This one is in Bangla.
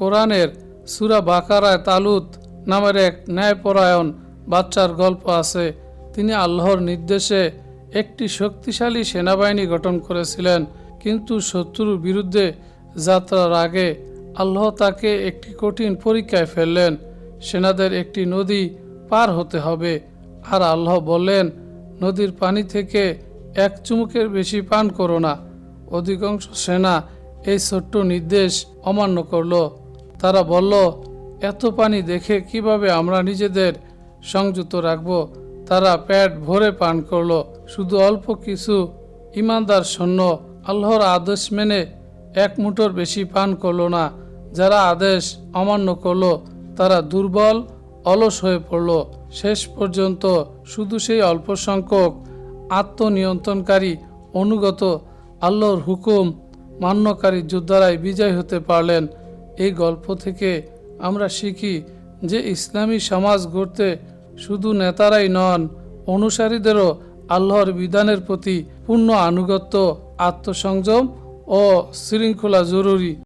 কোরআনের সূরা বাকারায় তালুত নামের এক ন্যায়পরায়ণ বাচ্চার গল্প আছে। তিনি আল্লাহর নির্দেশে একটি শক্তিশালী সেনাবাহিনী গঠন করেছিলেন, কিন্তু শত্রুর বিরুদ্ধে যাত্রার আগে আল্লাহ তাকে একটি কঠিন পরীক্ষায় ফেললেন। সেনাদের একটি নদী পার হতে হবে, আর আল্লাহ বললেন, নদীর পানি থেকে এক চুমুকের বেশি পান করো না। অধিকাংশ সেনা এই ছোট্ট নির্দেশ অমান্য করল। তারা বলল, এত পানি দেখে কিভাবে আমরা নিজেদের সংযত রাখব। তারা পেট ভরে পান করল। শুধু অল্প কিছু ইমানদার সৈন্য আল্লাহর আদেশ মেনে এক মুঠোর বেশি পান করল না। যারা আদেশ অমান্য করল তারা দুর্বল, অলস হয়ে পড়ল। শেষ পর্যন্ত শুধু সেই অল্প সংখ্যক আত্মনিয়ন্ত্রণকারী, অনুগত, আল্লাহর হুকুম মান্যকারী যোদ্ধারাই বিজয় হতে পারলেন। এই গল্প থেকে আমরা শিখি যে ইসলামী সমাজ গড়তে শুধু নেতারাই নন, অনুসারীদেরও আল্লাহর বিধানের প্রতি পূর্ণ আনুগত্য, আত্মসংযম ও শৃঙ্খলা জরুরি।